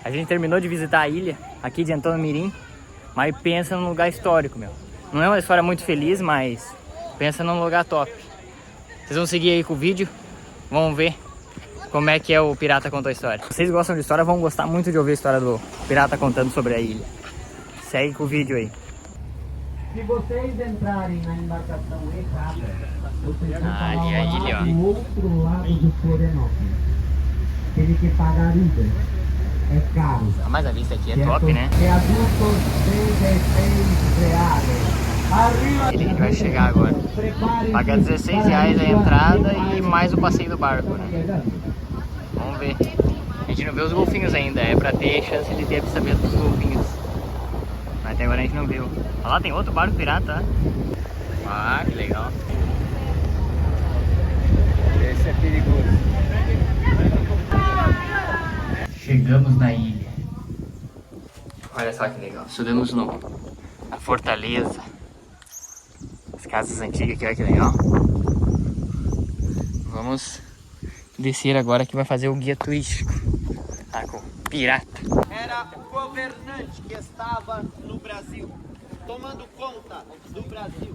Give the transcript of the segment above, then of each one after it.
A gente terminou de visitar a ilha aqui de Antônio Mirim, mas pensa num lugar histórico, meu. Não é uma história muito feliz, mas pensa num lugar top. Vocês vão seguir aí com o vídeo, vão ver como é que o Pirata contou a história. Se vocês gostam de história, vão gostar muito de ouvir a história do Pirata contando sobre a ilha. Segue com o vídeo aí. Se vocês entrarem na embarcação errada, vocês vão Ali a ilha, ó. do outro lado de Florianópolis. Tem que pagar Uber. É caro. Mas a vista aqui é top, né? Viadutos R$16. Ele vai chegar agora. Paga R$16 a entrada e mais o passeio do barco, né? Vamos ver. A gente não vê os golfinhos ainda, é pra ter chance de ter avistamento dos golfinhos. Mas até agora a gente não viu. Olha lá, tem outro barco pirata. Ah, que legal. Esse é perigoso. Chegamos na ilha. Olha só que legal. Subimos na fortaleza. As casas antigas aqui, olha que legal. Vamos descer agora que vai fazer o guia turístico. Tá com o Pirata. Era o governante que estava no Brasil, tomando conta do Brasil.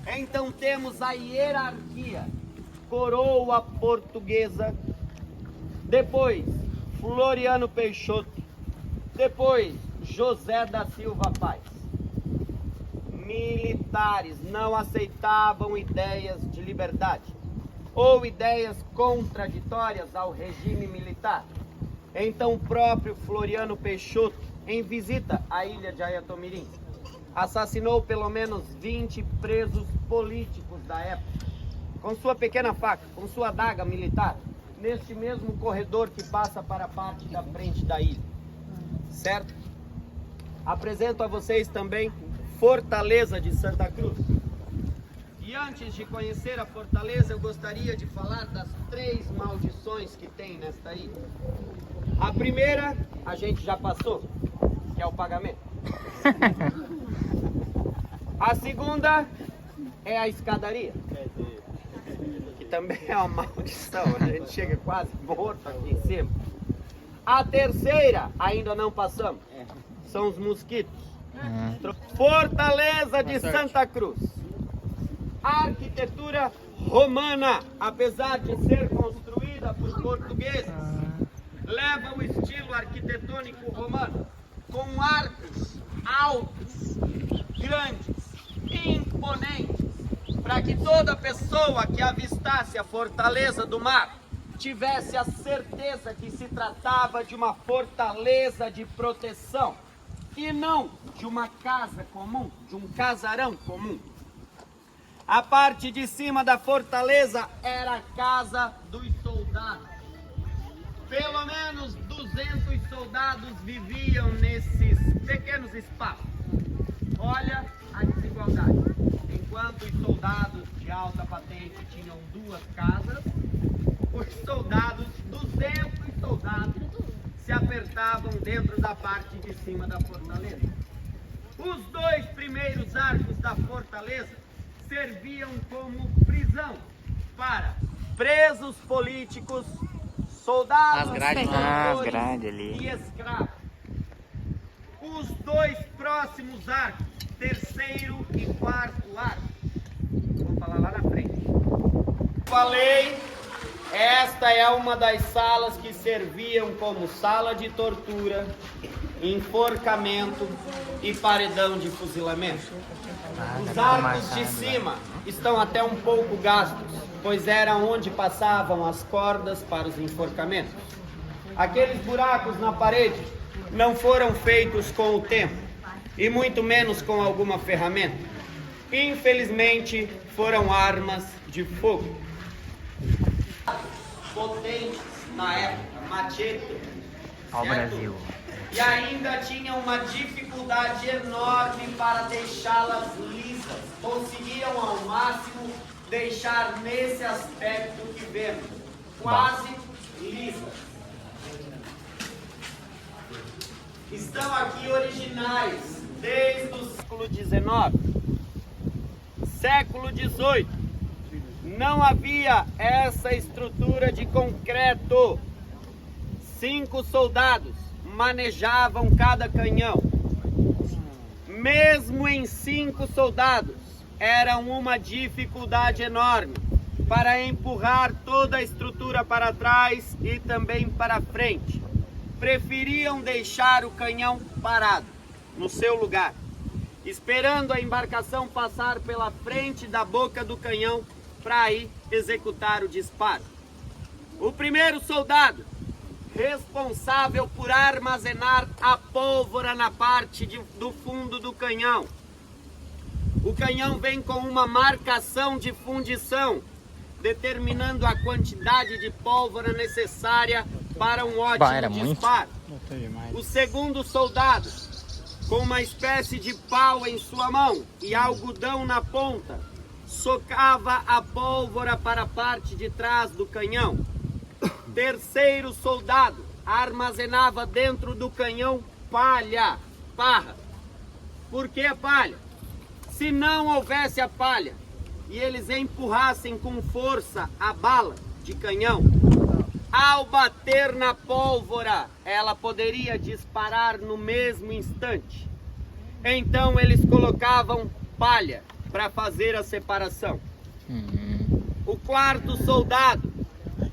Então temos a hierarquia, coroa portuguesa, depois Floriano Peixoto, depois José da Silva Paz. Militares não aceitavam ideias de liberdade ou ideias contraditórias ao regime militar. Então o próprio Floriano Peixoto, em visita à ilha de Ayatomirim, assassinou pelo menos 20 presos políticos da época, com sua pequena faca, com sua adaga militar, neste mesmo corredor que passa para a parte da frente da ilha. Certo? Apresento a vocês também Fortaleza de Santa Cruz. E antes de conhecer a fortaleza, eu gostaria de falar das 3 maldições que tem nesta ilha. A primeira, a gente já passou, que é o pagamento. A segunda é a escadaria, que também é uma maldição, a gente chega quase morto aqui em cima. A terceira, ainda não passamos, são os mosquitos. Fortaleza de Santa Cruz. Arquitetura romana, apesar de ser construída por portugueses, leva o estilo arquitetônico romano, com arcos altos, grandes, imponentes, para que toda pessoa que avistasse a fortaleza do mar tivesse a certeza que se tratava de uma fortaleza de proteção e não de uma casa comum, de um casarão comum. A parte de cima da fortaleza era a casa dos soldados. Pelo menos 200 soldados viviam nesses pequenos espaços. Olha a desigualdade. Enquanto os soldados de alta patente tinham 2 casas, os soldados, 200 soldados, se apertavam dentro da parte de cima da fortaleza. Os 2 primeiros arcos da fortaleza serviam como prisão para presos políticos, soldados, ali. e escravos. Os 2 próximos arcos, terceiro e quarto arco, vou falar lá na frente. Falei, esta é uma das salas que serviam como sala de tortura, enforcamento e paredão de fuzilamento. Os arcos de cima estão até um pouco gastos, pois era onde passavam as cordas para os enforcamentos. Aqueles buracos na parede não foram feitos com o tempo, e muito menos com alguma ferramenta. Infelizmente, foram armas de fogo. Potentes na época, machete. Ó o Brasil. E ainda tinham uma dificuldade enorme para deixá-las lisas. Conseguiam ao máximo deixar nesse aspecto que vemos, quase lisas. Estão aqui originais desde o século XIX. Século XVIII, não havia essa estrutura de concreto. 5 soldados manejavam cada canhão. Mesmo em 5 soldados, era uma dificuldade enorme para empurrar toda a estrutura para trás e também para frente. Preferiam deixar o canhão parado no seu lugar, esperando a embarcação passar pela frente da boca do canhão para aí executar o disparo. O primeiro soldado, responsável por armazenar a pólvora na parte do fundo do canhão. O canhão vem com uma marcação de fundição, determinando a quantidade de pólvora necessária para um ótimo disparo. O segundo soldado, com uma espécie de pau em sua mão e algodão na ponta, socava a pólvora para a parte de trás do canhão. Terceiro soldado armazenava dentro do canhão parra. Por que palha? Se não houvesse a palha e eles empurrassem com força a bala de canhão, ao bater na pólvora, ela poderia disparar no mesmo instante. Então eles colocavam palha para fazer a separação. O quarto soldado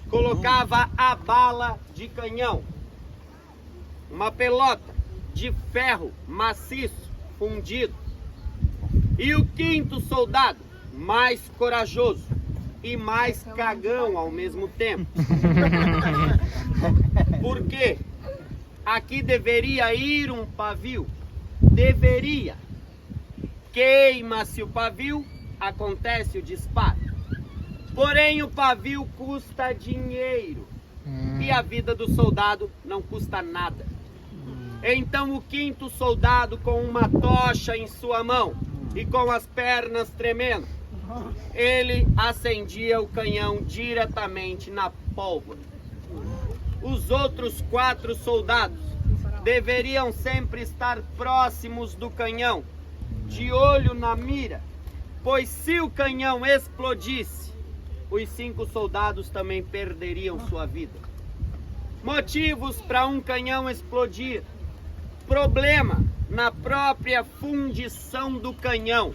colocava a bala de canhão, uma pelota de ferro maciço fundido. E o quinto soldado, mais corajoso e mais cagão ao mesmo tempo. Porque aqui deveria ir um pavio, deveria. Queima-se o pavio, acontece o disparo. Porém, o pavio custa dinheiro e a vida do soldado não custa nada. Então, o quinto soldado, com uma tocha em sua mão e com as pernas tremendo, ele acendia o canhão diretamente na pólvora. Os outros 4 soldados deveriam sempre estar próximos do canhão, de olho na mira, pois se o canhão explodisse, os 5 soldados também perderiam sua vida. Motivos para um canhão explodir: problema na própria fundição do canhão.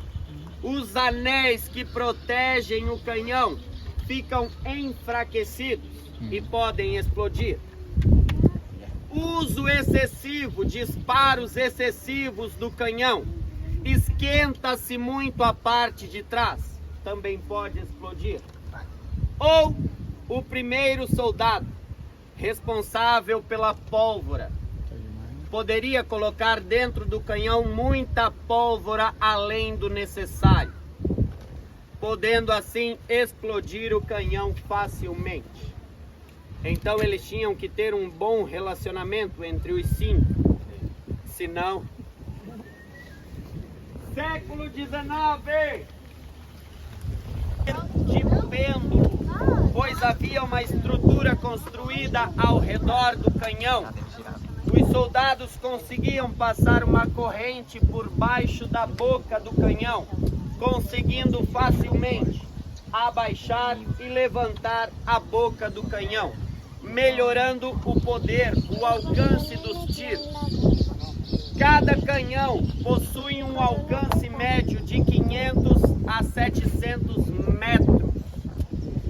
Os anéis que protegem o canhão ficam enfraquecidos e podem explodir. Uso excessivo, disparos excessivos do canhão. Esquenta-se muito a parte de trás, também pode explodir. Ou o primeiro soldado, responsável pela pólvora, poderia colocar dentro do canhão muita pólvora além do necessário, podendo assim explodir o canhão facilmente. Então eles tinham que ter um bom relacionamento entre os 5, senão... Século XIX, de pêndulo, pois havia uma estrutura construída ao redor do canhão. Os soldados conseguiam passar uma corrente por baixo da boca do canhão, conseguindo facilmente abaixar e levantar a boca do canhão, melhorando o poder, o alcance dos tiros. Cada canhão possui um alcance médio de 500 a 700 metros.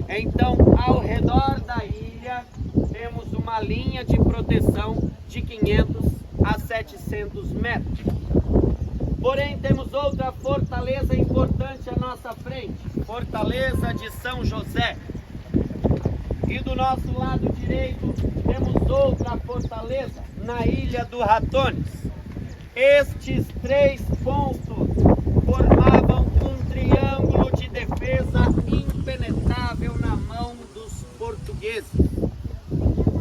Então, ao redor da ilha, temos uma linha de proteção de 500 a 700 metros. Porém, temos outra fortaleza importante à nossa frente, Fortaleza de São José. E do nosso lado direito, temos outra fortaleza, na Ilha do Ratones. Estes 3 pontos formavam um triângulo de defesa impenetrável na mão dos portugueses.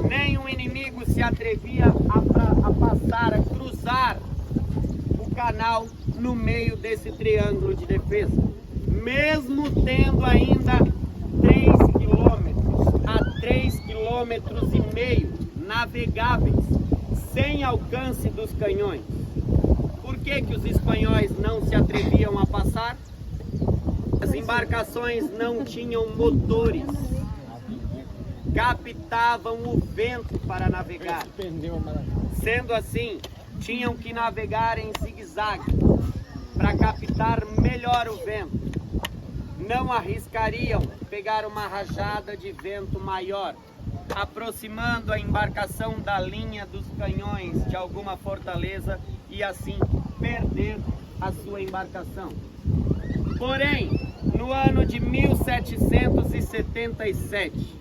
Nenhum inimigo se atrevia a passar, a cruzar o canal no meio desse triângulo de defesa. Mesmo tendo ainda 3 quilômetros a 3,5 quilômetros navegáveis, sem alcance dos canhões. Por que os espanhóis não se atreviam a passar? As embarcações não tinham motores, captavam o vento para navegar. Sendo assim, tinham que navegar em zigue-zague para captar melhor o vento. Não arriscariam pegar uma rajada de vento maior, aproximando a embarcação da linha dos canhões de alguma fortaleza e assim perder a sua embarcação. Porém, no ano de 1777,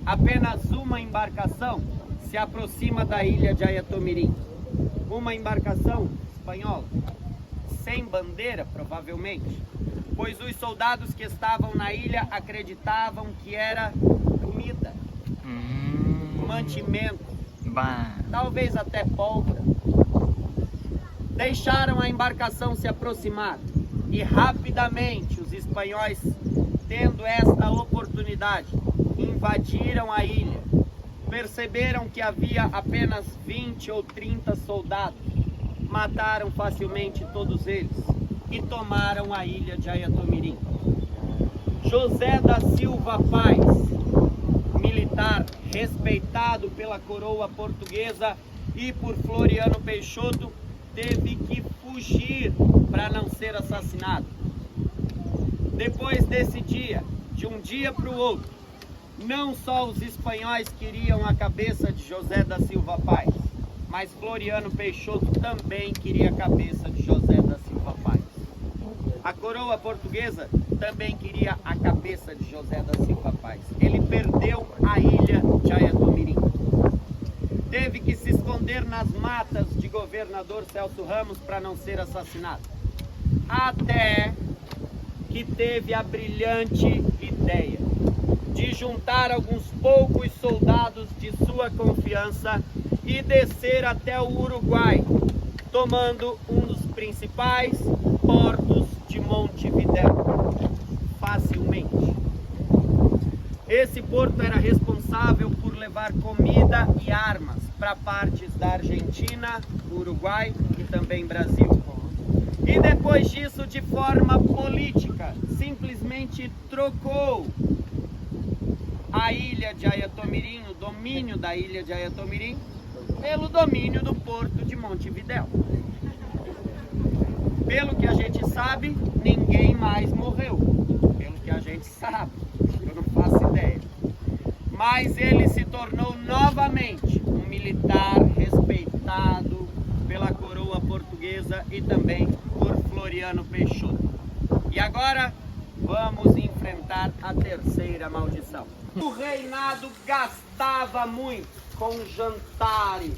apenas uma embarcação se aproxima da ilha de Ayatomirim. Uma embarcação espanhola, sem bandeira provavelmente, pois os soldados que estavam na ilha acreditavam que era comida, mantimento, talvez até pólvora. Deixaram a embarcação se aproximar e rapidamente os espanhóis, tendo esta oportunidade, invadiram a ilha. Perceberam que havia apenas 20 ou 30 soldados, mataram facilmente todos eles e tomaram a ilha de Ayatomirim. José da Silva Paz, militar respeitado pela coroa portuguesa e por Floriano Peixoto, teve que fugir para não ser assassinado. Depois desse dia, de um dia para o outro, não só os espanhóis queriam a cabeça de José da Silva Paz, mas Floriano Peixoto também queria a cabeça de José da Silva Paz. A coroa portuguesa também queria a cabeça de José da Silva Paz. Ele perdeu a ilha de Ayatomirim. Teve que se esconder nas matas de governador Celso Ramos para não ser assassinado. Até que teve a brilhante ideia de juntar alguns poucos soldados de sua confiança e descer até o Uruguai, tomando um dos principais portos de Montevidéu, facilmente. Esse porto era responsável por levar comida e armas para partes da Argentina, Uruguai e também Brasil. E depois disso, de forma política, simplesmente trocou a ilha de Ayatomirim, o domínio da ilha de Ayatomirim, pelo domínio do porto de Montevidéu. Pelo que a gente sabe, ninguém mais morreu. Pelo que a gente sabe, eu não faço ideia. Mas ele se tornou novamente um militar respeitado pela coroa portuguesa e também por Floriano Peixoto. E agora vamos enfrentar a terceira maldição. O reinado gastava muito com jantares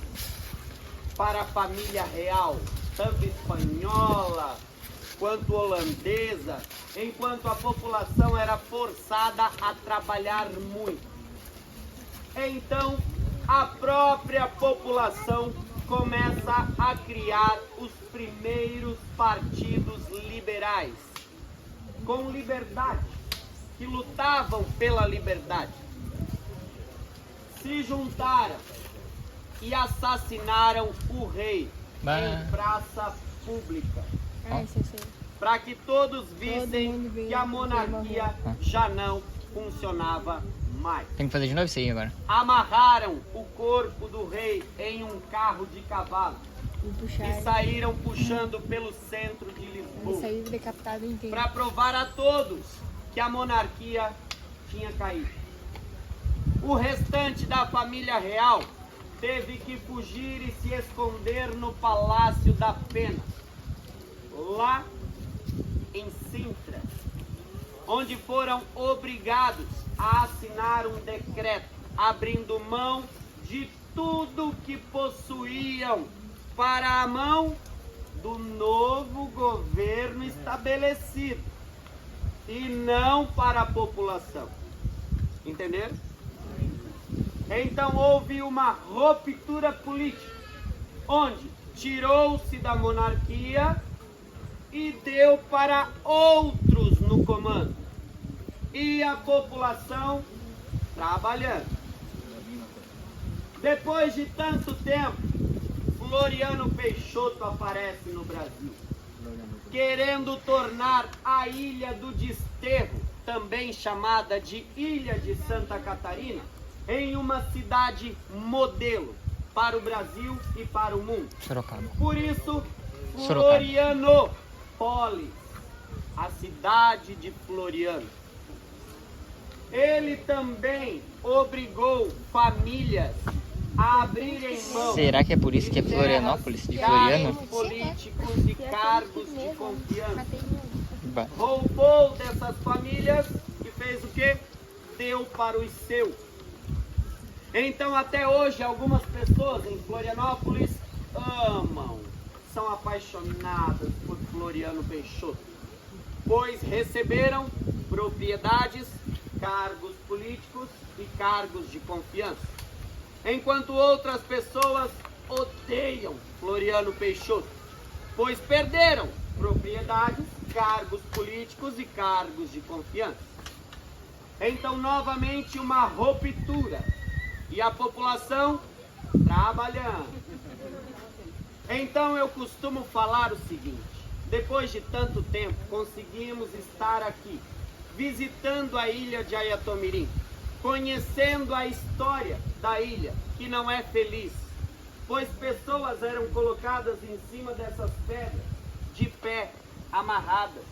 para a família real, tanto espanhola quanto holandesa, enquanto a população era forçada a trabalhar muito. Então, a própria população começa a criar os primeiros partidos liberais, com liberdade, que lutavam pela liberdade. Se juntaram e assassinaram o rei em praça pública, para que todos vissem que a monarquia já não funcionava mais. Tem que fazer de novo isso aí agora. Amarraram o corpo do rei em um carro de cavalo e saíram puxando pelo centro de Lisboa para provar a todos que a monarquia tinha caído. O restante da família real teve que fugir e se esconder no Palácio da Pena, lá em Sintra, onde foram obrigados a assinar um decreto abrindo mão de tudo que possuíam para a mão do novo governo estabelecido e não para a população. Entenderam? Então houve uma ruptura política, onde tirou-se da monarquia e deu para outros no comando. E a população trabalhando. Depois de tanto tempo, Floriano Peixoto aparece no Brasil, querendo tornar a Ilha do Desterro, também chamada de Ilha de Santa Catarina, em uma cidade modelo, para o Brasil e para o mundo. Sorocaba. Por isso, Sorocaba. Florianópolis, a cidade de Floriano. Ele também obrigou famílias a abrirem mão. Será que é por isso que é Florianópolis, de Floriano? Cargos políticos e cargos de confiança. Bah. Roubou dessas famílias e fez o quê? Deu para os seus. Então até hoje algumas pessoas em Florianópolis amam, são apaixonadas por Floriano Peixoto, pois receberam propriedades, cargos políticos e cargos de confiança. Enquanto outras pessoas odeiam Floriano Peixoto, pois perderam propriedades, cargos políticos e cargos de confiança. Então, novamente, uma ruptura e a população trabalhando. Então, eu costumo falar o seguinte: depois de tanto tempo, conseguimos estar aqui, visitando a ilha de Ayatomirim, conhecendo a história da ilha, que não é feliz, pois pessoas eram colocadas em cima dessas pedras, de pé, amarradas,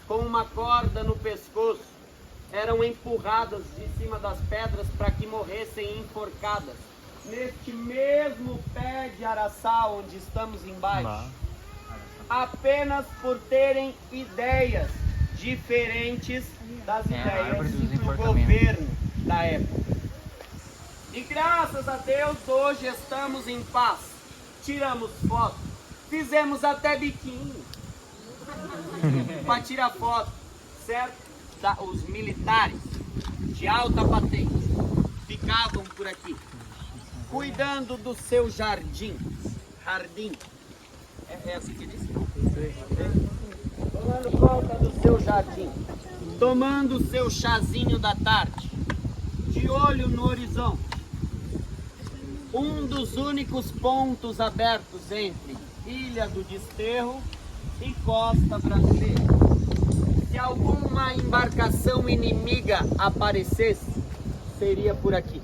com uma corda no pescoço, eram empurradas de cima das pedras para que morressem enforcadas, neste mesmo pé de araçá onde estamos embaixo, apenas por terem ideias diferentes das ideias do governo da época. E graças a Deus hoje estamos em paz. Tiramos foto, fizemos até biquinho para tirar foto, certo? Os militares de alta patente ficavam por aqui, cuidando do seu jardim. É assim que diz? Tomando conta do seu jardim, tomando o seu chazinho da tarde, de olho no horizonte. Um dos únicos pontos abertos entre Ilha do Desterro e costa brasileira. Se alguma embarcação inimiga aparecesse, seria por aqui.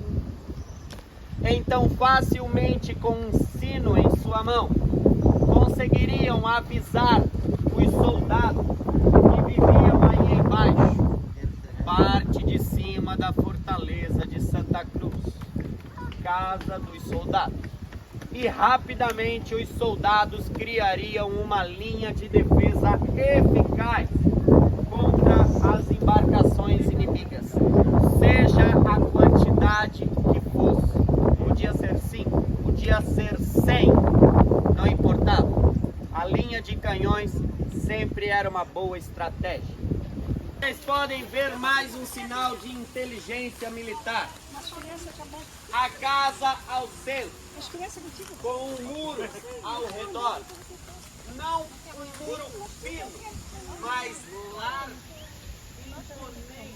Então, facilmente com um sino em sua mão, conseguiriam avisar os soldados que viviam aí embaixo, parte de cima da fortaleza de Santa Cruz, casa dos soldados. E rapidamente os soldados criariam uma linha de defesa eficaz contra as embarcações inimigas, seja a quantidade que fosse. Podia ser 5, podia ser 100, não importava. A linha de canhões sempre era uma boa estratégia. Vocês podem ver mais um sinal de inteligência militar. A casa ao centro, com um muro ao redor. Não um muro fino, mas largo, imponente,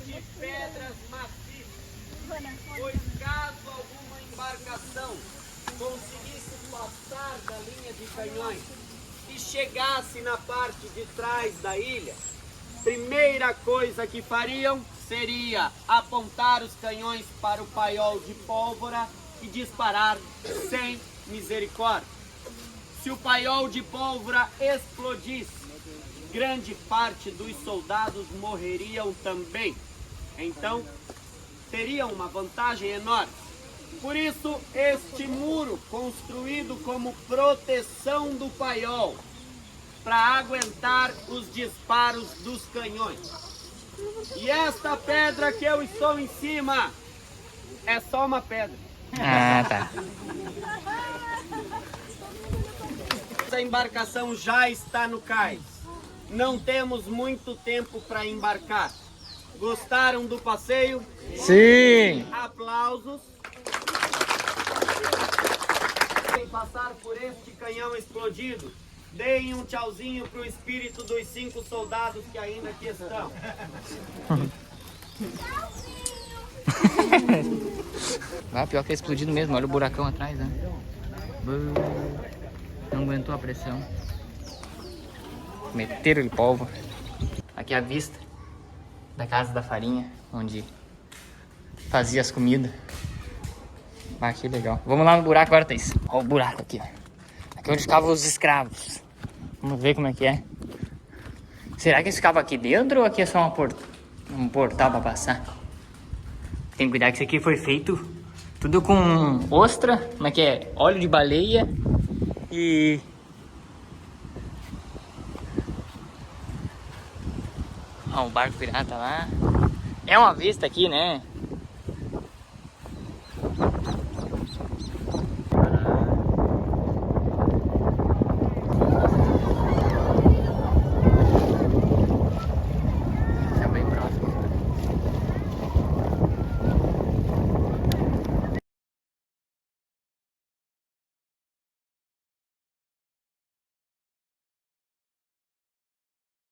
de pedras maciças. Pois caso alguma embarcação conseguisse passar da linha de canhões e chegasse na parte de trás da ilha, primeira coisa que fariam seria apontar os canhões para o paiol de pólvora e disparar sem misericórdia. Se o paiol de pólvora explodisse, grande parte dos soldados morreriam também. Então, teriam uma vantagem enorme. Por isso, este muro construído como proteção do paiol, para aguentar os disparos dos canhões. E esta pedra que eu estou em cima é só uma pedra. Ah, tá. A embarcação já está no cais. Não temos muito tempo para embarcar. Gostaram do passeio? Sim! Aplausos. Sem passar por este canhão explodido, deem um tchauzinho para o espírito dos 5 soldados que ainda aqui estão. Ah, pior que é explodido mesmo, olha o buracão atrás, né? Não aguentou a pressão. Meteram-lhe pólvora. Aqui é a vista da casa da farinha, onde fazia as comidas. Ah, que legal. Vamos lá no buraco agora, Thaís. Olha o buraco aqui, ó. Aqui é onde ficavam os escravos. Vamos ver como é que é. Será que eles ficavam aqui dentro ou aqui é só um portal pra passar? Tem que cuidar que isso aqui foi feito tudo com ostra, como é que é? Óleo de baleia e... Ó, o barco pirata lá. É uma vista aqui, né?